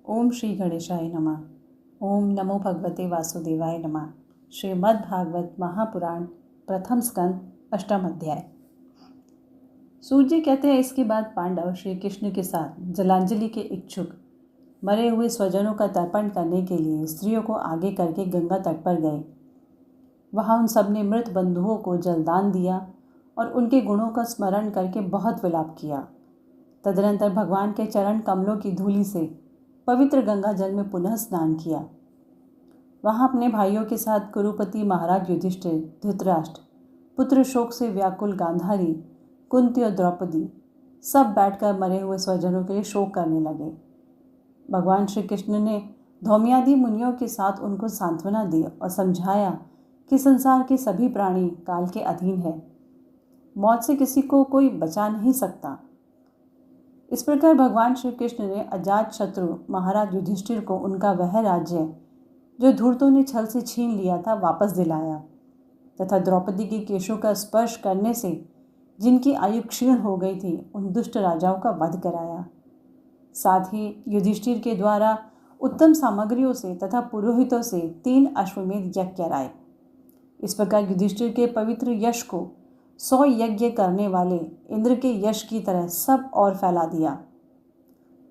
ओम श्री गणेशाय नमः। ओम नमो भगवते वासुदेवाय नमः। श्रीमद् भागवत महापुराण प्रथम स्कंद अष्टम अध्याय। सूर्य कहते हैं, इसके बाद पांडव श्री कृष्ण के साथ जलांजलि के इच्छुक मरे हुए स्वजनों का तर्पण करने के लिए स्त्रियों को आगे करके गंगा तट पर गए। वहाँ उन सब ने मृत बंधुओं को जलदान दिया और उनके गुणों का स्मरण करके बहुत विलाप किया। तदनंतर भगवान के चरण कमलों की धूलि से पवित्र गंगा जल में पुनः स्नान किया। वहाँ अपने भाइयों के साथ कुरुपति महाराज युधिष्ठिर, धृतराष्ट्र, पुत्र शोक से व्याकुल गांधारी, कुंती और द्रौपदी सब बैठकर मरे हुए स्वजनों के लिए शोक करने लगे। भगवान श्री कृष्ण ने धौम्यादि मुनियों के साथ उनको सांत्वना दी और समझाया कि संसार के सभी प्राणी काल के अधीन है, मौत से किसी को कोई बचा नहीं सकता। इस प्रकार भगवान श्री कृष्ण ने अजात शत्रु महाराज युधिष्ठिर को उनका वह राज्य जो धूर्तों ने छल से छीन लिया था वापस दिलाया तथा द्रौपदी के केशों का स्पर्श करने से जिनकी आयु क्षीण हो गई थी उन दुष्ट राजाओं का वध कराया। साथ ही युधिष्ठिर के द्वारा उत्तम सामग्रियों से तथा पुरोहितों से 3 अश्वमेध यज्ञ कराए। इस प्रकार युधिष्ठिर के पवित्र यश को 100 यज्ञ करने वाले इंद्र के यश की तरह सब और फैला दिया।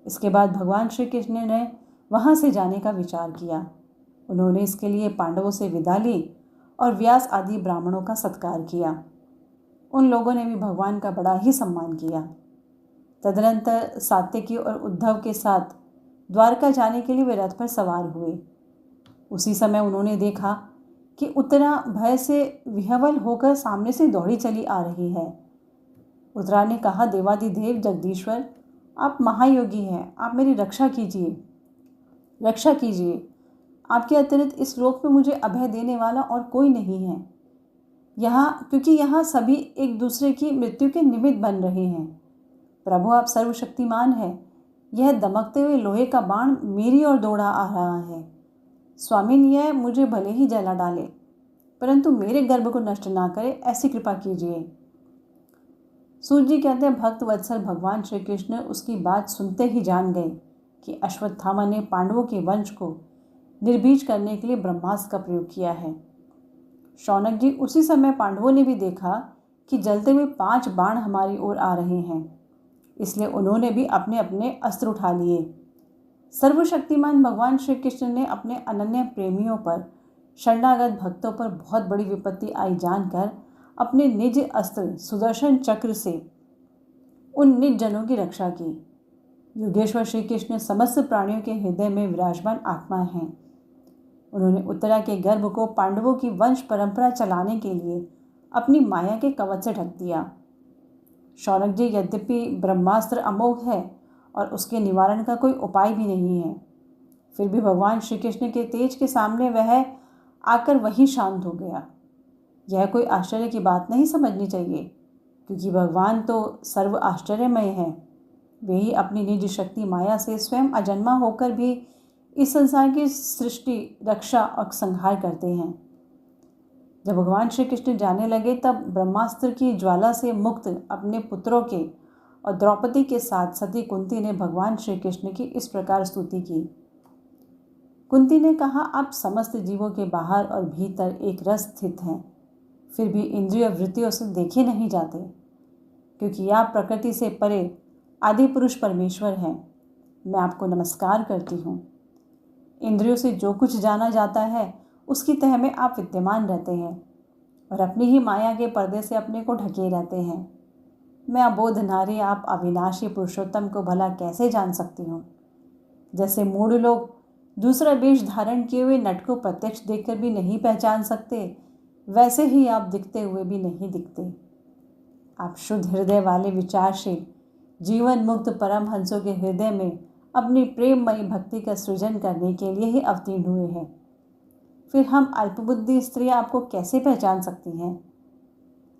इसके बाद भगवान श्री कृष्ण ने वहाँ से जाने का विचार किया। उन्होंने इसके लिए पांडवों से विदा ली और व्यास आदि ब्राह्मणों का सत्कार किया। उन लोगों ने भी भगवान का बड़ा ही सम्मान किया। तदनंतर सात्यकी और उद्धव के साथ द्वारका जाने के लिए वे रथ पर सवार हुए। उसी समय उन्होंने देखा कि उत्तरा भय से विह्वल होकर सामने से दौड़ी चली आ रही है। उत्तरा ने कहा, देवादिदेव जगदीश्वर, आप महायोगी हैं, आप मेरी रक्षा कीजिए, रक्षा कीजिए। आपके अतिरिक्त इस लोक में मुझे अभय देने वाला और कोई नहीं है क्योंकि यहाँ सभी एक दूसरे की मृत्यु के निमित्त बन रहे हैं। प्रभु, आप सर्वशक्तिमान हैं। यह दमकते हुए लोहे का बाण मेरी ओर दौड़ा आ रहा है। स्वामी, यह मुझे भले ही जला डाले, परंतु मेरे गर्भ को नष्ट ना करे, ऐसी कृपा कीजिए। सूर्य जी कहते हैं, भक्त वत्सल भगवान श्री कृष्ण उसकी बात सुनते ही जान गए कि अश्वत्थामा ने पांडवों के वंश को निर्बीज करने के लिए ब्रह्मास्त्र का प्रयोग किया है। शौनक जी, उसी समय पांडवों ने भी देखा कि जलते हुए 5 बाण हमारी ओर आ रहे हैं, इसलिए उन्होंने भी अपने अपने अस्त्र उठा लिए। सर्वशक्तिमान भगवान श्री कृष्ण ने अपने अनन्य प्रेमियों पर, शरणागत भक्तों पर बहुत बड़ी विपत्ति आई जानकर अपने निज अस्त्र सुदर्शन चक्र से उन निज जनों की रक्षा की। योगेश्वर श्री कृष्ण समस्त प्राणियों के हृदय में विराजमान आत्मा हैं। उन्होंने उत्तरा के गर्भ को पांडवों की वंश परंपरा चलाने के लिए अपनी माया के कवच से ढक दिया। शौनक जी, यद्यपि ब्रह्मास्त्र अमोघ है और उसके निवारण का कोई उपाय भी नहीं है, फिर भी भगवान श्री कृष्ण के तेज के सामने वह आकर वहीं शांत हो गया। यह कोई आश्चर्य की बात नहीं समझनी चाहिए, क्योंकि भगवान तो सर्व आश्चर्यमय हैं। वे ही अपनी निज शक्ति माया से स्वयं अजन्मा होकर भी इस संसार की सृष्टि, रक्षा और संहार करते हैं। जब भगवान श्री कृष्ण जाने लगे तब ब्रह्मास्त्र की ज्वाला से मुक्त अपने पुत्रों के और द्रौपदी के साथ सती कुंती ने भगवान श्री कृष्ण की इस प्रकार स्तुति की। कुंती ने कहा, आप समस्त जीवों के बाहर और भीतर एक रस स्थित हैं, फिर भी इंद्रिय वृत्तियों से देखे नहीं जाते, क्योंकि आप प्रकृति से परे आदि पुरुष परमेश्वर हैं। मैं आपको नमस्कार करती हूँ। इंद्रियों से जो कुछ जाना जाता है उसकी तह में आप विद्यमान रहते हैं और अपनी ही माया के पर्दे से अपने को ढके रहते हैं। मैं अबोध नारी, आप अविनाशी पुरुषोत्तम को भला कैसे जान सकती हूँ? जैसे मूढ़ लोग दूसरा वेश धारण किए हुए नट को प्रत्यक्ष देखकर भी नहीं पहचान सकते, वैसे ही आप दिखते हुए भी नहीं दिखते। आप शुद्ध हृदय वाले विचारशील जीवन मुक्त परम हंसों के हृदय में अपनी प्रेममयी भक्ति का सृजन करने के लिए ही अवतीर्ण हुए हैं। फिर हम अल्पबुद्धि स्त्रियां आपको कैसे पहचान सकती हैं?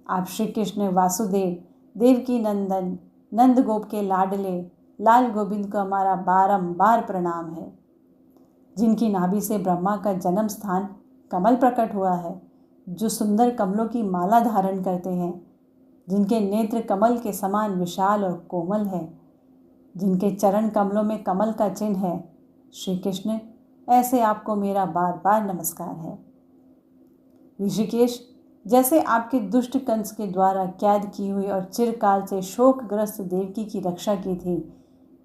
आप श्री कृष्ण वासुदेव, देवकी नंदन, नंद गोप के लाडले लाल गोविंद को हमारा बारंबार प्रणाम है, जिनकी नाभि से ब्रह्मा का जन्म स्थान कमल प्रकट हुआ है, जो सुंदर कमलों की माला धारण करते हैं, जिनके नेत्र कमल के समान विशाल और कोमल है, जिनके चरण कमलों में कमल का चिन्ह है, श्री कृष्ण, ऐसे आपको मेरा बार बार नमस्कार है। ऋषिकेश, जैसे आपके दुष्ट कंस के द्वारा कैद की हुई और चिरकाल से शोकग्रस्त देवकी की रक्षा की थी,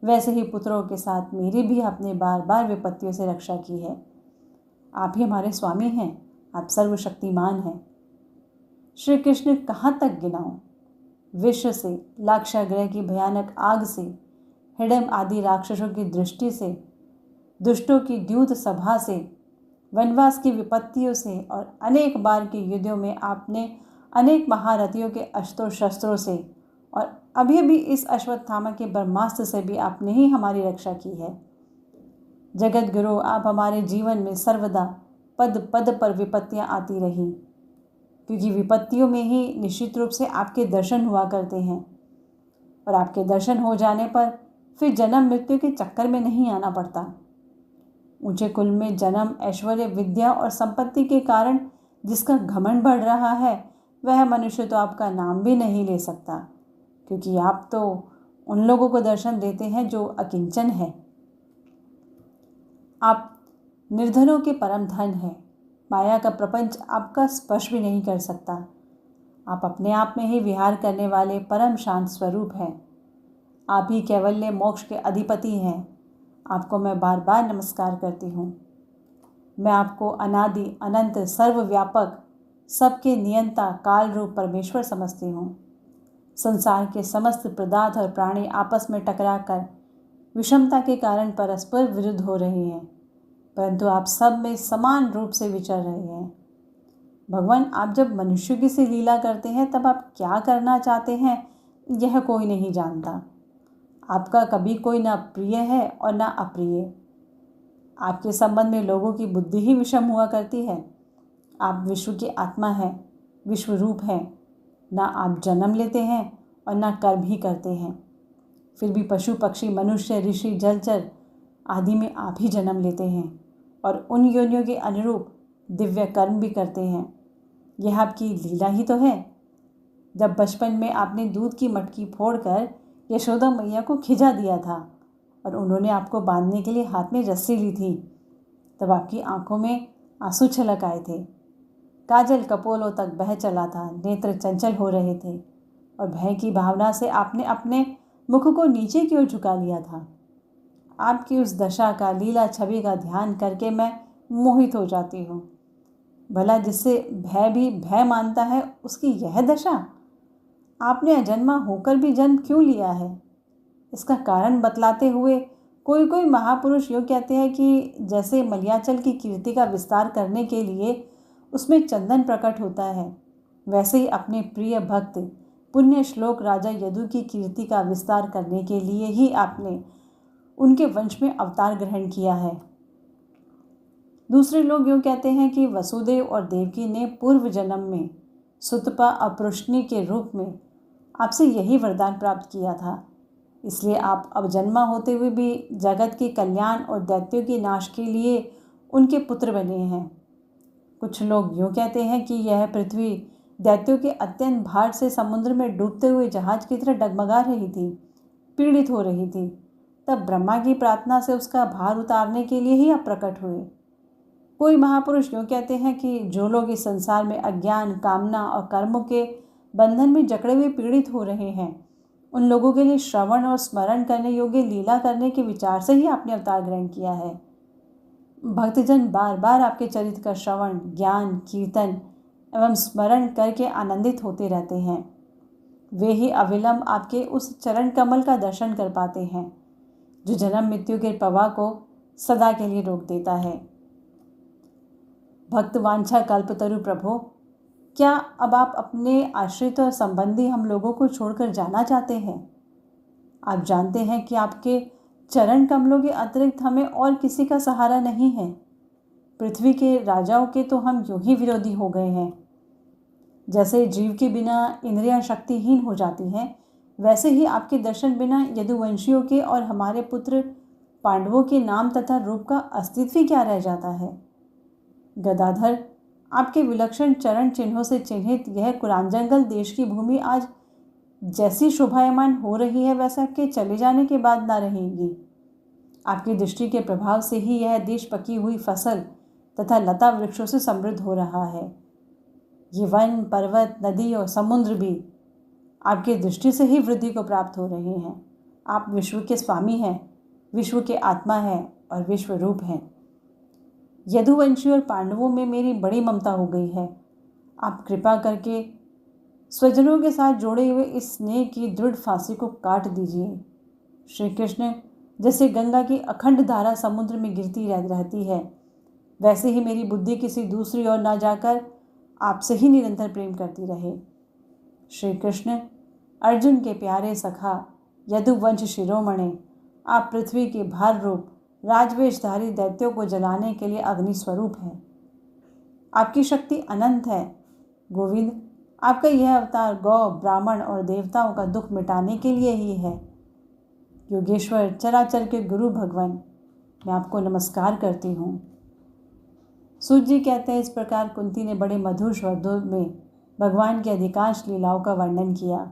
वैसे ही पुत्रों के साथ मेरी भी आपने बार बार विपत्तियों से रक्षा की है। आप ही हमारे स्वामी हैं, आप सर्वशक्तिमान हैं। श्री कृष्ण, कहाँ तक गिनाऊं? विश्व से, लाक्षागृह की भयानक आग से, हिडम आदि राक्षसों की दृष्टि से, दुष्टों की द्यूत सभा से, वनवास की विपत्तियों से और अनेक बार के युद्धों में आपने अनेक महारथियों के अस्त्रों शस्त्रों से और अभी भी इस अश्वत्थामा के ब्रह्मास्त्र से भी आपने ही हमारी रक्षा की है। जगत गुरु, आप हमारे जीवन में सर्वदा पद पद पर विपत्तियां आती रही, क्योंकि विपत्तियों में ही निश्चित रूप से आपके दर्शन हुआ करते हैं और आपके दर्शन हो जाने पर फिर जन्म मृत्यु के चक्कर में नहीं आना पड़ता। ऊंचे कुल में जन्म, ऐश्वर्य, विद्या और संपत्ति के कारण जिसका घमंड बढ़ रहा है, वह मनुष्य तो आपका नाम भी नहीं ले सकता, क्योंकि आप तो उन लोगों को दर्शन देते हैं जो अकिंचन है। आप निर्धनों के परम धन हैं। माया का प्रपंच आपका स्पर्श भी नहीं कर सकता। आप अपने आप में ही विहार करने वाले परम शांत स्वरूप हैं। आप ही कैवल्य मोक्ष के अधिपति हैं। आपको मैं बार बार नमस्कार करती हूँ। मैं आपको अनादि अनंत सर्वव्यापक सबके नियंता काल रूप परमेश्वर समझती हूँ। संसार के समस्त पदार्थ और प्राणी आपस में टकराकर विषमता के कारण परस्पर विरुद्ध हो रहे हैं, परंतु आप सब में समान रूप से विचर रहे हैं। भगवान, आप जब मनुष्य की सी लीला करते हैं तब आप क्या करना चाहते हैं यह कोई नहीं जानता। आपका कभी कोई ना प्रिय है और ना अप्रिय। आपके संबंध में लोगों की बुद्धि ही विषम हुआ करती है। आप विश्व की आत्मा हैं, विश्व रूप हैं। ना आप जन्म लेते हैं और ना कर्म ही करते हैं। फिर भी पशु पक्षी मनुष्य ऋषि जलचर आदि में आप ही जन्म लेते हैं और उन योनियों के अनुरूप दिव्य कर्म भी करते हैं। यह आपकी लीला ही तो है। जब बचपन में आपने दूध की मटकी फोड़कर यशोदा मैया को खिजा दिया था और उन्होंने आपको बांधने के लिए हाथ में रस्सी ली थी, तब आपकी आंखों में आंसू छलक आए थे। काजल कपोलों तक बह चला था, नेत्र चंचल हो रहे थे और भय की भावना से आपने अपने मुख को नीचे की ओर झुका लिया था। आपकी उस दशा का, लीला छवि का ध्यान करके मैं मोहित हो जाती हूँ। भला जिससे भय भी भय मानता है, उसकी यह दशा? आपने अजन्मा होकर भी जन्म क्यों लिया है? इसका कारण बतलाते हुए कोई कोई महापुरुष यूँ कहते हैं कि जैसे मलयाचल की कीर्ति का विस्तार करने के लिए उसमें चंदन प्रकट होता है, वैसे ही अपने प्रिय भक्त पुण्य श्लोक राजा यदु की कीर्ति का विस्तार करने के लिए ही आपने उनके वंश में अवतार ग्रहण किया है। दूसरे लोग यूँ कहते हैं कि वसुदेव और देवकी ने पूर्व जन्म में सुतपा अपृष्णी के रूप में आपसे यही वरदान प्राप्त किया था, इसलिए आप अब जन्मा होते हुए भी जगत के कल्याण और दैत्यों के नाश के लिए उनके पुत्र बने हैं। कुछ लोग यूँ कहते हैं कि यह पृथ्वी दैत्यों के अत्यंत भार से समुद्र में डूबते हुए जहाज की तरह डगमगा रही थी, पीड़ित हो रही थी। तब ब्रह्मा की प्रार्थना से उसका भार उतारने के लिए ही आप प्रकट हुए। कोई महापुरुष यूँ कहते हैं कि जो लोग इस संसार में अज्ञान, कामना और कर्मों के बंधन में जकड़े हुए पीड़ित हो रहे हैं, उन लोगों के लिए श्रवण और स्मरण करने योग्य लीला करने के विचार से ही आपने अवतार ग्रहण किया है। भक्तजन बार बार आपके चरित्र का श्रवण, ज्ञान, कीर्तन एवं स्मरण करके आनंदित होते रहते हैं। वे ही अविलंब आपके उस चरण कमल का दर्शन कर पाते हैं जो जन्म मृत्यु के प्रवाह को सदा के लिए रोक देता है। भक्त वांछा कल्पतरु प्रभो, क्या अब आप अपने आश्रित और संबंधी हम लोगों को छोड़कर जाना चाहते हैं? आप जानते हैं कि आपके चरण कमलों के अतिरिक्त हमें और किसी का सहारा नहीं है। पृथ्वी के राजाओं के तो हम यूं ही विरोधी हो गए हैं। जैसे जीव के बिना इंद्रियां शक्तिहीन हो जाती हैं, वैसे ही आपके दर्शन बिना यदुवंशियों के और हमारे पुत्र पांडवों के नाम तथा रूप का अस्तित्व ही क्या रह जाता है। गदाधर, आपके विलक्षण चरण चिन्हों से चिन्हित यह कुरांजंगल देश की भूमि आज जैसी शोभायमान हो रही है, वैसे आपके चले जाने के बाद ना रहेगी। आपकी दृष्टि के प्रभाव से ही यह देश पकी हुई फसल तथा लता वृक्षों से समृद्ध हो रहा है। ये वन, पर्वत, नदी और समुद्र भी आपकी दृष्टि से ही वृद्धि को प्राप्त हो रहे हैं। आप विश्व के स्वामी हैं, विश्व के आत्मा हैं और विश्व रूप हैं। यदुवंशी और पांडवों में मेरी बड़ी ममता हो गई है। आप कृपा करके स्वजनों के साथ जोड़े हुए इस स्नेह की दृढ़ फांसी को काट दीजिए। श्री कृष्ण, जैसे गंगा की अखंड धारा समुद्र में गिरती रहती है, वैसे ही मेरी बुद्धि किसी दूसरी ओर ना जाकर आपसे ही निरंतर प्रेम करती रहे। श्री कृष्ण, अर्जुन के प्यारे सखा, यदुवंश शिरोमणि, आप पृथ्वी के भार रूप राजवेशधारी दैत्यों को जलाने के लिए अग्नि स्वरूप हैं। आपकी शक्ति अनंत है। गोविंद, आपका यह अवतार गौ, ब्राह्मण और देवताओं का दुख मिटाने के लिए ही है। योगेश्वर, चराचर के गुरु भगवान, मैं आपको नमस्कार करती हूँ। सूत जी कहते हैं, इस प्रकार कुंती ने बड़े मधुर शब्दों में भगवान की अधिकांश लीलाओं का वर्णन किया।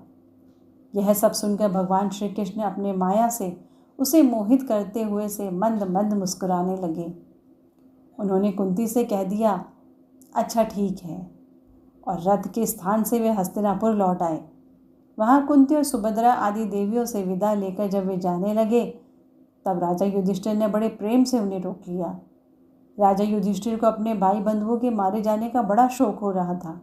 यह सब सुनकर भगवान श्री कृष्ण अपने माया से उसे मोहित करते हुए से मंद मंद मुस्कुराने लगे। उन्होंने कुंती से कह दिया, अच्छा ठीक है, और रथ के स्थान से वे हस्तिनापुर लौट आए। वहाँ कुंती और सुभद्रा आदि देवियों से विदा लेकर जब वे जाने लगे, तब राजा युधिष्ठिर ने बड़े प्रेम से उन्हें रोक लिया। राजा युधिष्ठिर को अपने भाई बंधुओं के मारे जाने का बड़ा शौक हो रहा था।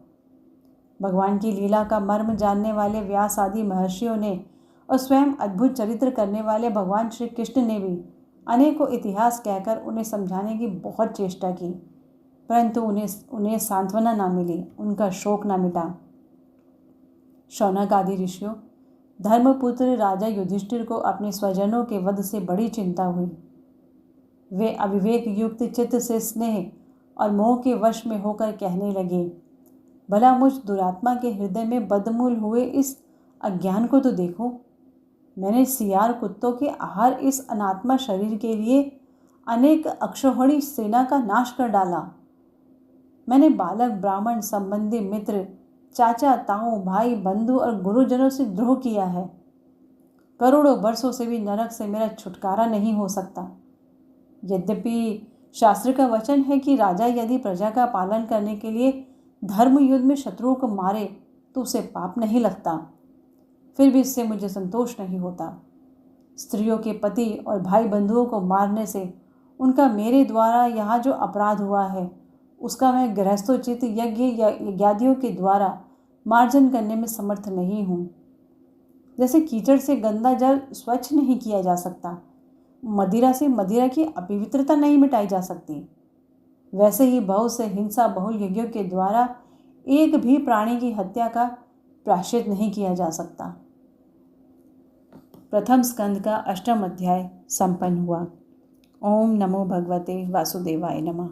भगवान की लीला का मर्म जानने वाले व्यास आदि महर्षियों ने और स्वयं अद्भुत चरित्र करने वाले भगवान श्री कृष्ण ने भी अनेकों इतिहास कहकर उन्हें समझाने की बहुत चेष्टा की, परंतु उन्हें सांत्वना ना मिली, उनका शोक ना मिटा। शौनक आदि ऋषियों, धर्मपुत्र राजा युधिष्ठिर को अपने स्वजनों के वध से बड़ी चिंता हुई। वे अविवेक युक्त चित्त से स्नेह और मोह के वश में होकर कहने लगे, भला मुझ दुरात्मा के हृदय में बदमूल हुए इस अज्ञान को तो देखो। मैंने सियार कुत्तों के आहार इस अनात्मा शरीर के लिए अनेक अक्षौहिणी सेना का नाश कर डाला। मैंने बालक, ब्राह्मण, संबंधी, मित्र, चाचा, ताऊ, भाई, बंधु और गुरुजनों से द्रोह किया है। करोड़ों वर्षों से भी नरक से मेरा छुटकारा नहीं हो सकता। यद्यपि शास्त्र का वचन है कि राजा यदि प्रजा का पालन करने के लिए धर्म युद्ध में शत्रुओं को मारे तो उसे पाप नहीं लगता, फिर भी इससे मुझे संतोष नहीं होता। स्त्रियों के पति और भाई बंधुओं को मारने से उनका मेरे द्वारा यहाँ जो अपराध हुआ है, उसका मैं गृहस्थोचित यज्ञ या यज्ञादियों के द्वारा मार्जन करने में समर्थ नहीं हूँ। जैसे कीचड़ से गंदा जल स्वच्छ नहीं किया जा सकता, मदिरा से मदिरा की अपवित्रता नहीं मिटाई जा सकती, वैसे ही बहुत से हिंसा बहुल यज्ञों के द्वारा एक भी प्राणी की हत्या का प्रायश्चित नहीं किया जा सकता। प्रथम स्कंद का 8वां अध्याय संपन्न हुआ। ओम नमो भगवते वासुदेवाय नमः।